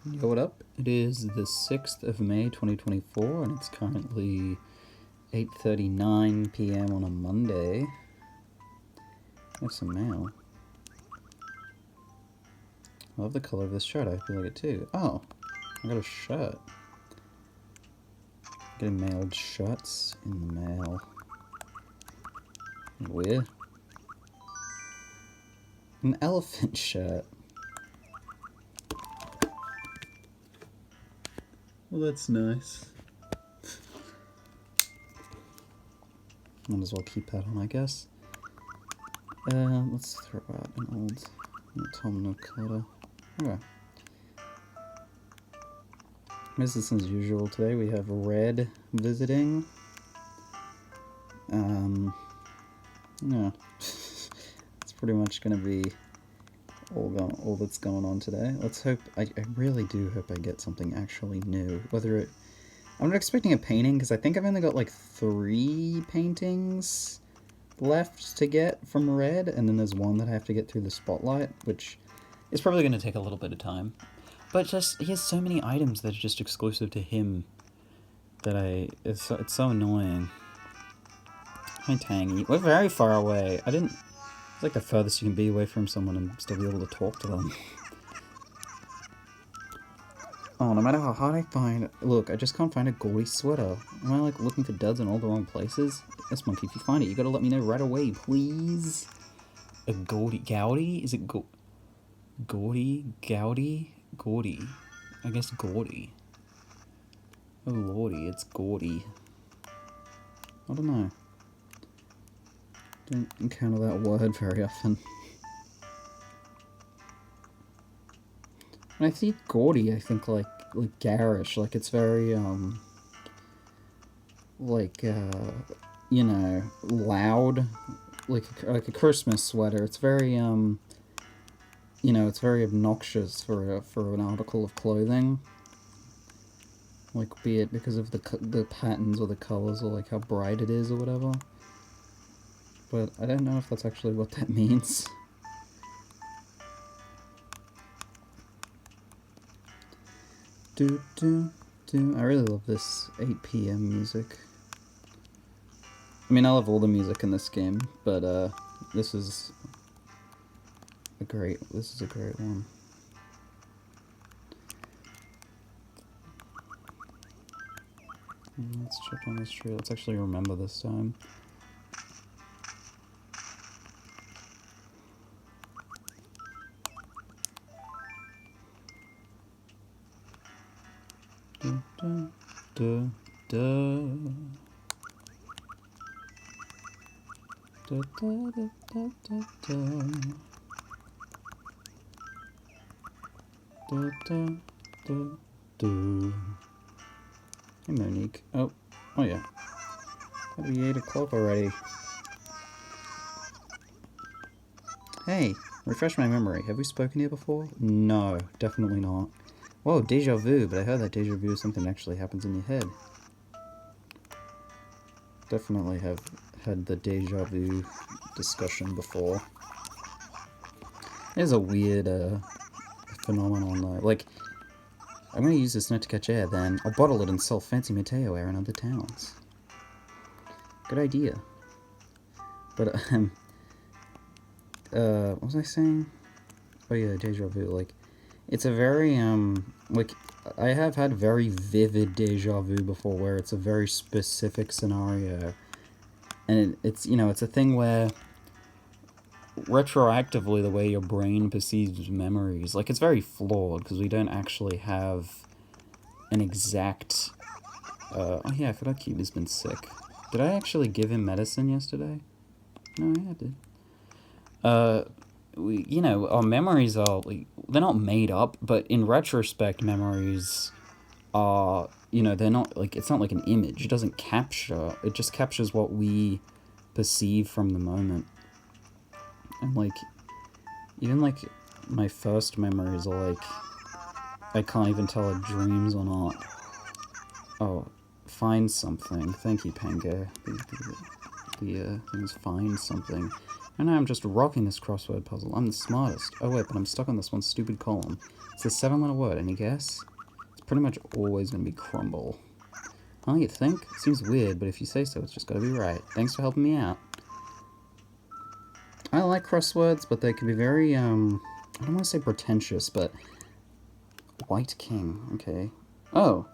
Yo, what up? It is the 6th of May 2024 and it's currently 8:39 p.m. on a Monday. I have some mail. I love the color of this shirt, I feel like it too. Oh, I got a shirt. Getting mailed shirts in the mail. Weird. An elephant shirt. Well, that's nice. Might as well keep that on, I guess. Let's throw out an old autumnal color. Okay. Business as usual today. We have Red visiting. Yeah. It's pretty much gonna be all that's going on today. Let's hope. I really do hope I get something actually new. Whether it. I'm not expecting a painting because I think I've only got like 3 paintings left to get from Red, and then there's one that I have to get through the spotlight, which is probably going to take a little bit of time. But just, he has so many items that are just exclusive to him that it's so annoying. Hi, Tangy. We're very far away. It's like the furthest you can be away from someone and still be able to talk to them. Oh, no matter how hard I find... Look, I just can't find a gaudy sweater. Am I, like, looking for duds in all the wrong places? Yes, Monkey, if you find it, you gotta let me know right away, please. A gaudy... Gaudy? Is it gaudy? Gaudy? Gaudy. I guess gaudy. Oh, lordy, it's gaudy. I don't know. Don't encounter that word very often. When I see gaudy, I think like garish, like it's very, you know, loud, like a Christmas sweater. It's very, you know, it's very obnoxious for an article of clothing. Like, be it because of the patterns or the colors or like how bright it is or whatever. But I don't know if that's actually what that means. I really love this 8 p.m. music. I mean, I love all the music in this game, but this is a great one. Let's chip on this tree. Let's actually remember this time. Hey, Monique. Oh yeah. It'll be 8 o'clock already. Hey, refresh my memory. Have we spoken here before? No, definitely not. Whoa, deja vu, but I heard that deja vu is something that actually happens in your head. Definitely have had the deja vu discussion before. There's a weird phenomenon though. Like, I'm gonna use this net to catch air, then I'll bottle it and sell fancy Mateiio air in other towns. Good idea. But, what was I saying? Oh yeah, deja vu, like, it's a very, like, I have had very vivid deja vu before where it's a very specific scenario. And it's, you know, it's a thing where retroactively the way your brain perceives memories, like, it's very flawed because we don't actually have an exact... oh yeah, I forgot Cuba's been sick. Did I actually give him medicine yesterday? No, yeah, I did. You know, our memories are, like, they're not made up, but in retrospect, memories are, you know, they're not, like, it's not like an image. It doesn't capture, it just captures what we perceive from the moment. And, like, even, like, my first memories are, like, I can't even tell if dreams or not. Oh, find something. Thank you, Pango. The thing is find something. Right now I'm just rocking this crossword puzzle. I'm the smartest. Oh wait, but I'm stuck on this one stupid column. It's a 7-letter word, any guess? It's pretty much always going to be crumble. Oh, you think? Seems weird, but if you say so, it's just gotta be right. Thanks for helping me out. I like crosswords, but they can be very, I don't want to say pretentious, but... White King, okay. Oh!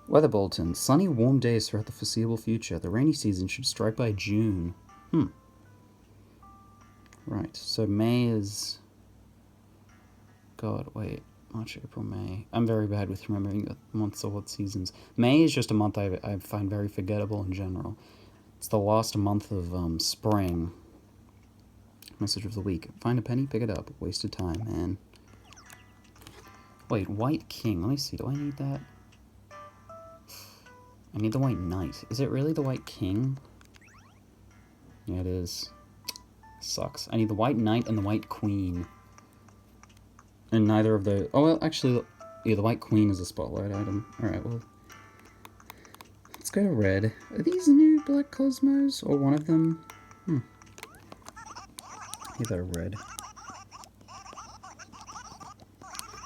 Weather bulletin. Sunny, warm days throughout the foreseeable future. The rainy season should strike by June. Right, so May is... God, wait. March, April, May. I'm very bad with remembering the months or what seasons. May is just a month I find very forgettable in general. It's the last month of spring. Message of the week. Find a penny, pick it up. Wasted time, man. Wait, White King. Let me see. Do I need that? I need the White Knight. Is it really the White King? Yeah, it is. Sucks. I need the White Knight and the White Queen. And neither of those... Oh, well, actually, yeah, the White Queen is a spotlight item. Alright, well... Let's go to red. Are these new Black Cosmos? Or one of them? Yeah, they're red.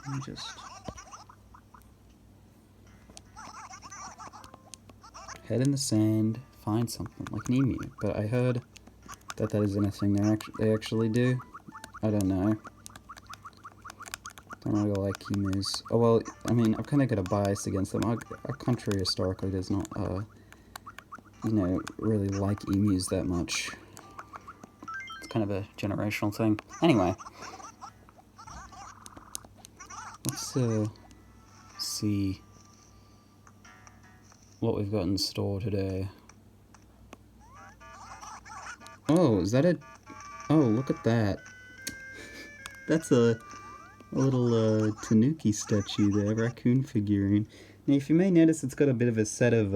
Let me just... Head in the sand, find something, like an emu. But I heard that that isn't a thing they actually do. I don't know. Don't really like emus. Oh, well, I mean, I've kind of got a bias against them. Our country historically does not, you know, really like emus that much. It's kind of a generational thing. Anyway. Let's, see what we've got in store today. Oh, is that a... Oh, look at that. That's a little tanuki statue there, raccoon figurine. Now, if you may notice, it's got a bit of a set of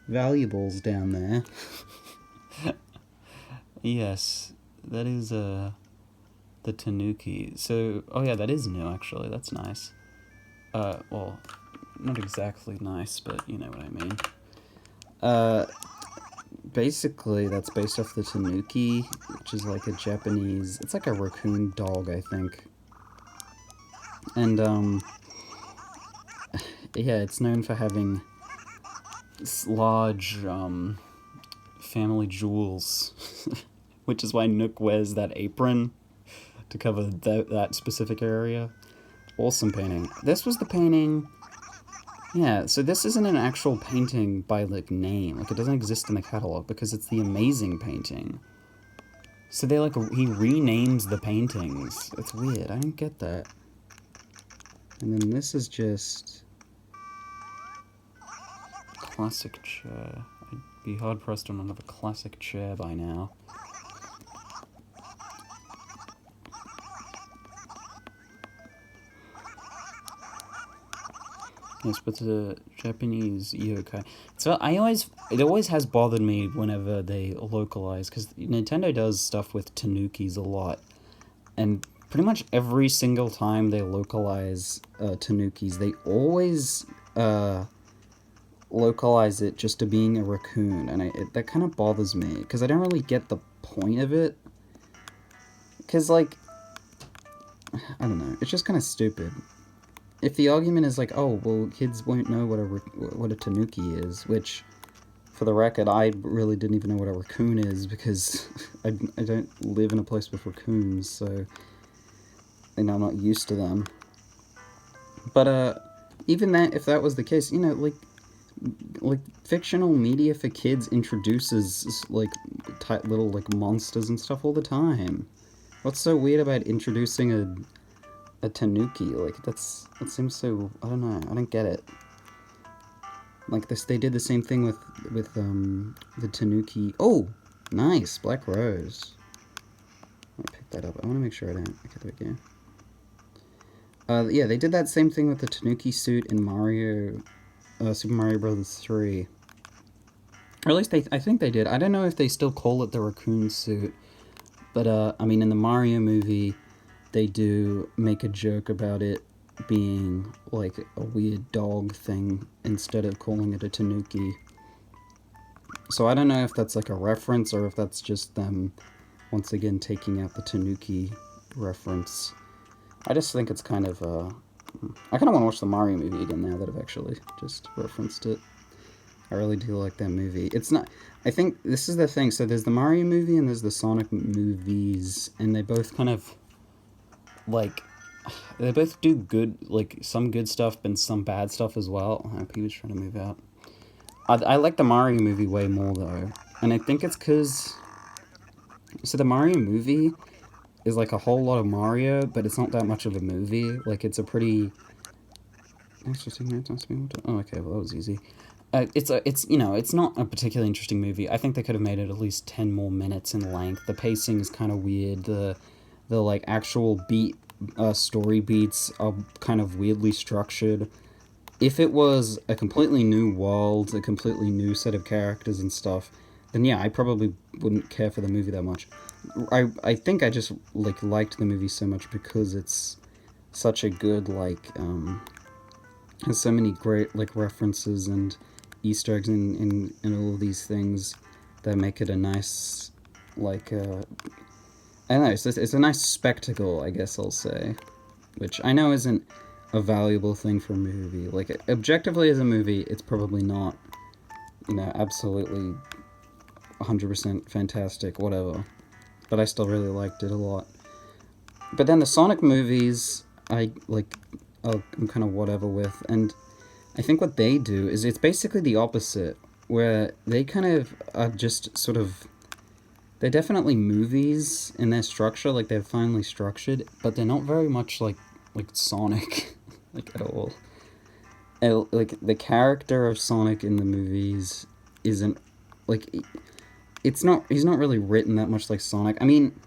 valuables down there. Yes, that is the tanuki. So, oh yeah, that is new actually. That's nice. Well, not exactly nice, but you know what I mean. Basically, that's based off the tanuki, which is like a Japanese... It's like a raccoon dog, I think. And, yeah, it's known for having large, family jewels. Which is why Nook wears that apron to cover that specific area. Awesome painting. This was the painting... Yeah, so this isn't an actual painting by, like, name. Like, it doesn't exist in the catalog because it's the amazing painting. So they, like, he renames the paintings. It's weird. I don't get that. And then this is just... Classic chair. I'd be hard-pressed on another classic chair by now. Yes, but the Japanese yokai. So it always has bothered me whenever they localize, because Nintendo does stuff with tanukis a lot, and pretty much every single time they localize tanukis, they always localize it just to being a raccoon, and that kind of bothers me, because I don't really get the point of it. Because, like, I don't know, it's just kind of stupid. If the argument is like, oh, well, kids won't know what a tanuki is, which, for the record, I really didn't even know what a raccoon is, because I don't live in a place with raccoons, so, and I'm not used to them. But, even that, if that was the case, you know, like, fictional media for kids introduces, like, little, like, monsters and stuff all the time. What's so weird about introducing a tanuki? Like, that seems so... I don't know. I don't get it. Like, they did the same thing with the tanuki... Oh! Nice! Black Rose. Let me pick that up. I want to make sure I don't... Okay, there we go. Yeah, they did that same thing with the tanuki suit in Mario... Super Mario Bros. 3. Or at least I think they did. I don't know if they still call it the raccoon suit. But, I mean, in the Mario movie... They do make a joke about it being, like, a weird dog thing instead of calling it a tanuki. So I don't know if that's like a reference or if that's just them once again taking out the Tanuki reference. I just think it's kind of I kind of want to watch the Mario movie again now that I've actually just referenced it. I really do like that movie. It's not. I think this is the thing. So there's the Mario movie and there's the Sonic movies, and they both kind of like they both do good, like some good stuff and some bad stuff as well. Peewee's trying to move out. I like the Mario movie way more though, and I think it's because so the Mario movie is like a whole lot of Mario, but it's not that much of a movie. Like it's a pretty. Oh, okay. Well, that was easy. It's not a particularly interesting movie. I think they could have made it at least 10 more minutes in length. The pacing is kind of weird. The like actual story beats are kind of weirdly structured. If it was a completely new world, a completely new set of characters and stuff, then yeah, I probably wouldn't care for the movie that much. I think I just liked the movie so much because it's such a good has so many great references and Easter eggs in all of these things that make it a nice I don't know, it's a nice spectacle, I guess I'll say, which I know isn't a valuable thing for a movie. Like objectively as a movie, it's probably not absolutely 100% fantastic, whatever. But I still really liked it a lot. But then the Sonic movies, I'm kind of whatever with, and I think what they do is it's basically the opposite, where they kind of are just sort of. They're definitely movies in their structure, like they're finely structured, but they're not very much like Sonic, at all. Like the character of Sonic in the movies isn't like it's not. He's not really written that much like Sonic. I mean,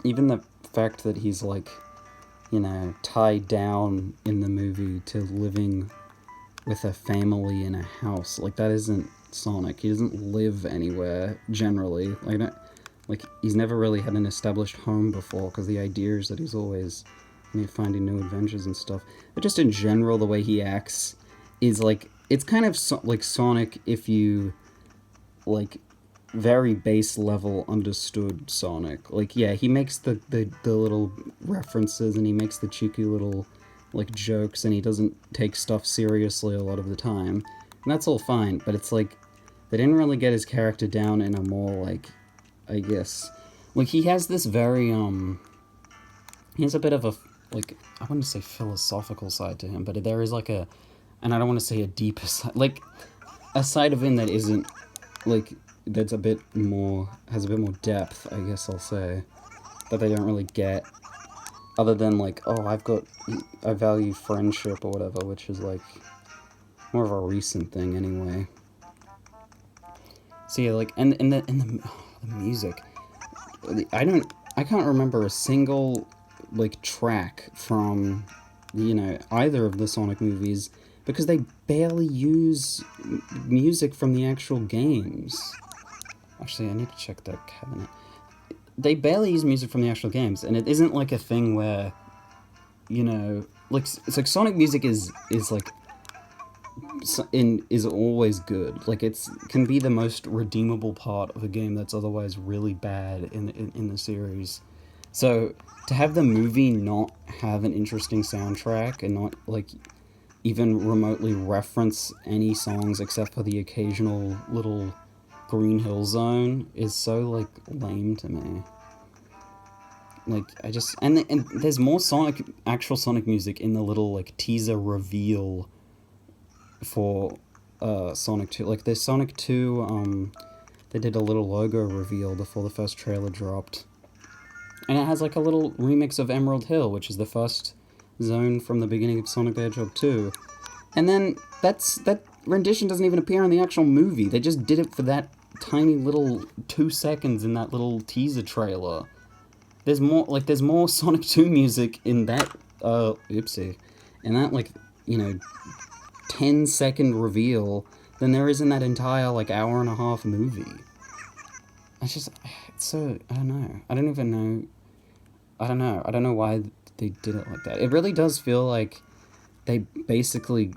even the fact that he's tied down in the movie to living with a family in a house. Like, that isn't Sonic. He doesn't live anywhere, generally. He's never really had an established home before, because the idea is that he's always finding new adventures and stuff. But just in general, the way he acts is, it's kind of like Sonic if you, very base level understood Sonic. Yeah, he makes the little references, and he makes the cheeky little jokes, and he doesn't take stuff seriously a lot of the time, and that's all fine. But it's they didn't really get his character down in a more I guess he has this very he has a bit of a I wouldn't say philosophical side to him, but there is and I don't want to say a deeper side, a side of him that isn't that's a bit more has a bit more depth, I guess I'll say, that they don't really get. Other than I value friendship or whatever, which is more of a recent thing anyway. So yeah, and the music, I can't remember a single track from either of the Sonic movies, because they barely use music from the actual games. Actually, I need to check that cabinet. They barely use music from the actual games, and it isn't a thing where, it's Sonic music is always good. It's can be the most redeemable part of a game that's otherwise really bad in the series. So to have the movie not have an interesting soundtrack and not even remotely reference any songs except for the occasional little Green Hill Zone is so lame to me. I just and there's more actual Sonic music in the little teaser reveal for Sonic 2. There's Sonic 2, they did a little logo reveal before the first trailer dropped, and it has a little remix of Emerald Hill, which is the first zone from the beginning of Sonic the Hedgehog 2. And then that rendition doesn't even appear in the actual movie. They just did it for that tiny little 2 seconds in that little teaser trailer. There's more Sonic 2 music in that in that 10-second reveal than there is in that entire hour and a half movie. It's so, I don't know. I don't know why they did it like that. It really does feel like they basically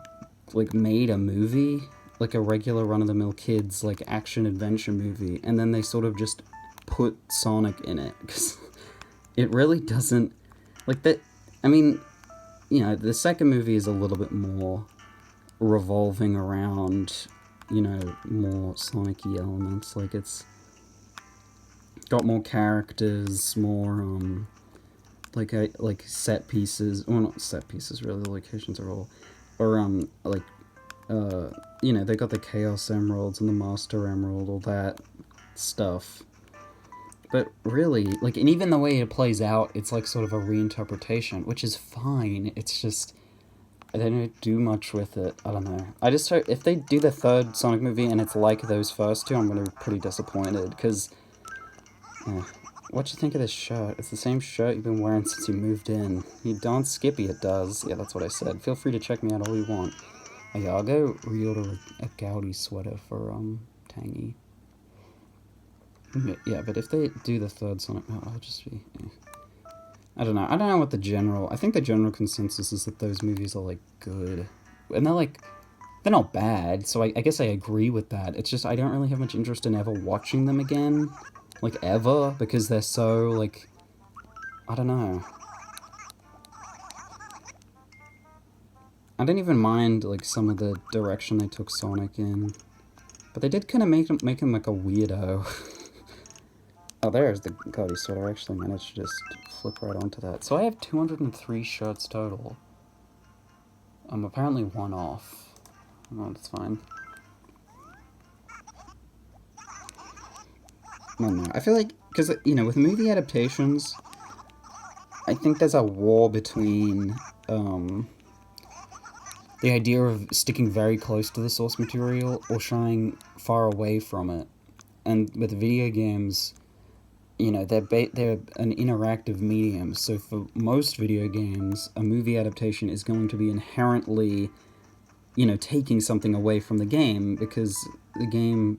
made a movie like a regular run-of-the-mill kids like action-adventure movie, and then they sort of just put Sonic in it, because it really doesn't, like, that, I mean, you know, the second movie is a little bit more revolving around, you know, more Sonic-y elements, like, it's got more characters, more, like set pieces, well, not set pieces, really, the locations are all, or, like, you know, they got the Chaos Emeralds and the Master Emerald, all that stuff. But really, like, and even the way it plays out, it's like sort of a reinterpretation, which is fine. It's just, they don't do much with it. I don't know. I just hope, if they do the third Sonic movie and it's like those first two, I'm going to be pretty disappointed, because, what you think of this shirt? It's the same shirt you've been wearing since you moved in. You don't Skippy, it does. Yeah, that's what I said. Feel free to check me out all you want. Oh, yeah, I'll go reorder a Gouty sweater for, Tangy. Yeah, but if they do the third Sonic, I'll just be, I don't know what the general, I think the general consensus is that those movies are, like, good. And they're, like, they're not bad, so I guess I agree with that. It's just, I don't really have much interest in ever watching them again. Like, ever, because they're so, like, I don't know. I don't even mind, like, some of the direction they took Sonic in. But they did kind of make him like, a weirdo. Oh, there's the Gaudy sweater. I actually managed to just flip right onto that. So I have 203 shirts total. I'm apparently one off. Oh, that's fine. I don't know. I feel like, because, you know, with movie adaptations, I think there's a war between, the idea of sticking very close to the source material or shying far away from it. And with video games, you know, they're an interactive medium, so for most video games, a movie adaptation is going to be inherently, you know, taking something away from the game, because the game...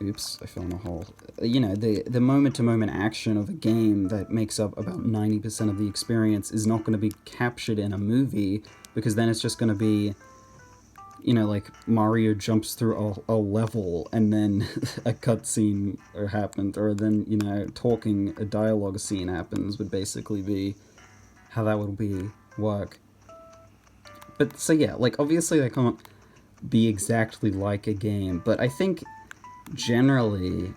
Oops, I fell in a hole. You know, the moment-to-moment action of a game that makes up about 90% of the experience is not going to be captured in a movie, because then it's just going to be, you know, like, Mario jumps through a level, and then a cutscene happens, or then, you know, a dialogue scene happens, would basically be how that would work. But, so yeah, like, obviously they can't be exactly like a game, but I think, generally,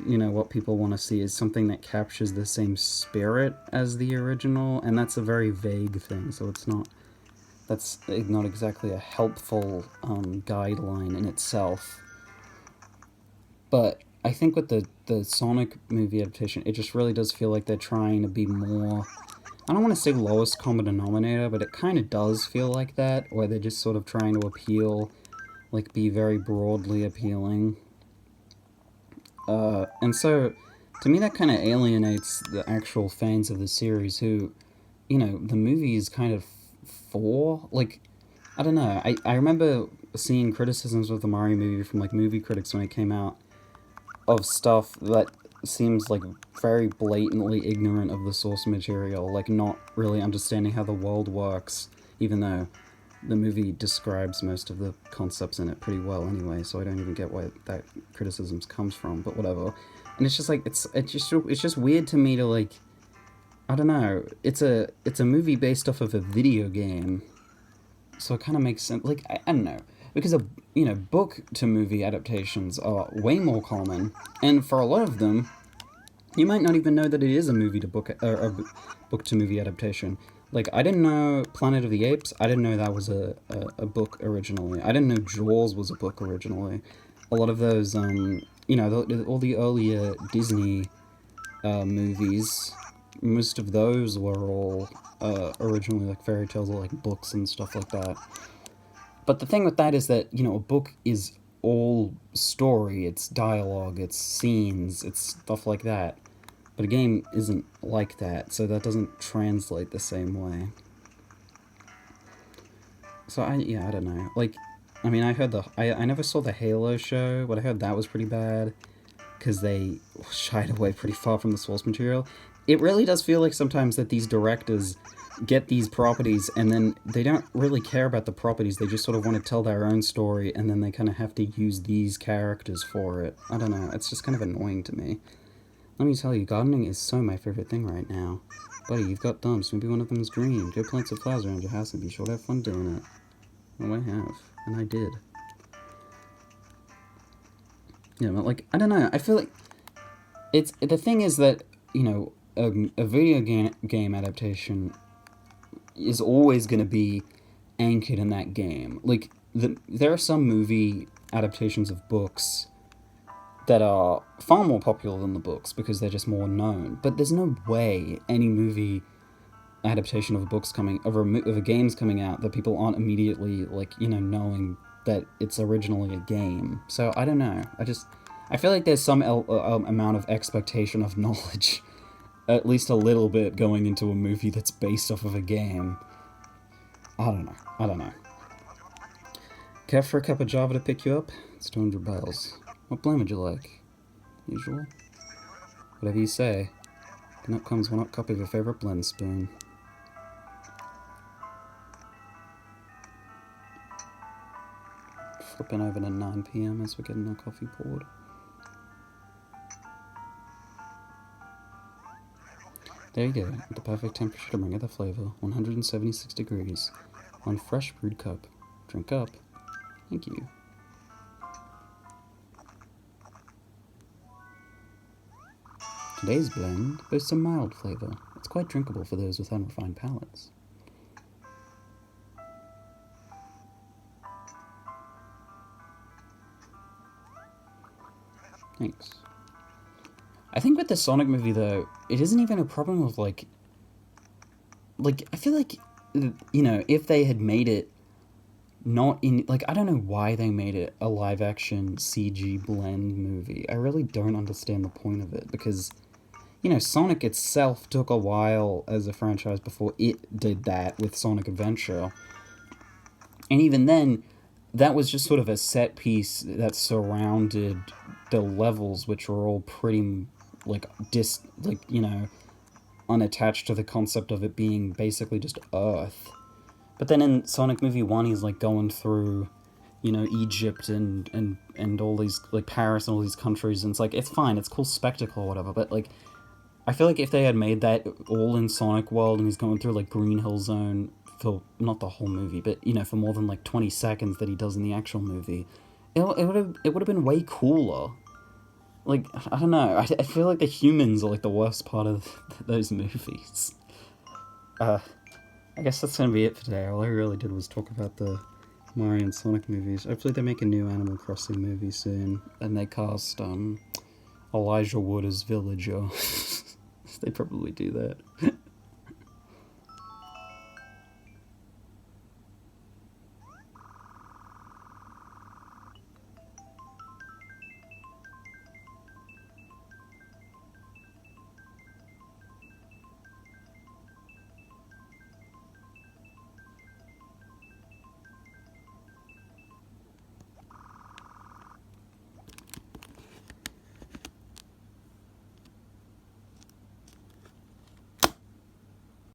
you know, what people want to see is something that captures the same spirit as the original, and that's a very vague thing, so it's not... That's not exactly a helpful guideline in itself. But I think with the Sonic movie adaptation, it just really does feel like they're trying to be more... I don't want to say lowest common denominator, but it kind of does feel like that, where they're just sort of trying to appeal, like, be very broadly appealing. And so, to me, that kind of alienates the actual fans of the series who, you know, the movie is kind of for, like, I don't know, I remember seeing criticisms of the Mario movie from, like, movie critics when it came out, of stuff that seems, like, very blatantly ignorant of the source material, like, not really understanding how the world works, even though the movie describes most of the concepts in it pretty well anyway, so I don't even get where that criticism comes from, but whatever. And it's just, like, it's just weird to me to, like, I don't know, it's a movie based off of a video game, so it kind of makes sense, like, I don't know, because, you know, book-to-movie adaptations are way more common, and for a lot of them, you might not even know that it is a book-to-movie adaptation. Like, I didn't know Planet of the Apes, I didn't know that was a book originally, I didn't know Jaws was a book originally. A lot of those, you know, all the earlier Disney movies... Most of those were all originally, like, fairy tales or, like, books and stuff like that. But the thing with that is that, you know, a book is all story, it's dialogue, it's scenes, it's stuff like that. But a game isn't like that, so that doesn't translate the same way. So, I don't know. Like, I mean, I heard I never saw the Halo show, but I heard that was pretty bad. because they shied away pretty far from the source material. It really does feel like sometimes that these directors get these properties and then they don't really care about the properties. They just sort of want to tell their own story, and then they kind of have to use these characters for it. I don't know. It's just kind of annoying to me. Let me tell you, gardening is so my favorite thing right now. Buddy, you've got dumps. Maybe one of them's green. Go plant some flowers around your house and be sure to have fun doing it. Well, I have. And I did. Yeah, but, like, I don't know. I feel like it's... The thing is that, you know, a video game adaptation is always going to be anchored in that game. Like, there are some movie adaptations of books that are far more popular than the books because they're just more known. But there's no way any movie adaptation of a game's coming out that people aren't immediately, like, you know, knowing that it's originally a game. So I don't know. I feel like there's some amount of expectation of knowledge, at least a little bit, going into a movie that's based off of a game. I don't know. Care for a cup of Java to pick you up? It's 200 bells. What blend would you like? Usual? Whatever you say. And up comes one up copy of your favorite blend spoon. Flipping over to 9 PM as we're getting our coffee poured. There you go, the perfect temperature to bring out the flavor. 176 degrees. One fresh brewed cup. Drink up. Thank you. Today's blend boasts a mild flavor. It's quite drinkable for those with unrefined palates. Thanks. I think with the Sonic movie, though, it isn't even a problem of, like, I feel like, you know, if they had made it not in, like, I don't know why they made it a live-action CG blend movie. I really don't understand the point of it, because, you know, Sonic itself took a while as a franchise before it did that with Sonic Adventure. And even then, that was just sort of a set piece that surrounded the levels, which were all pretty, you know, unattached to the concept of it being basically just Earth. But then in Sonic Movie 1, he's, like, going through, you know, Egypt and all these, like, Paris and all these countries, and it's like, it's fine, it's cool spectacle or whatever, but, like, I feel like if they had made that all in Sonic World and he's going through, like, Green Hill Zone for, not the whole movie, but, you know, for more than, like, 20 seconds that he does in the actual movie, it would have been way cooler. Like, I don't know, I feel like the humans are, like, the worst part of those movies. I guess that's gonna be it for today. All I really did was talk about the Mario and Sonic movies. Hopefully they make a new Animal Crossing movie soon, and they cast, Elijah Wood as Villager. They probably do that.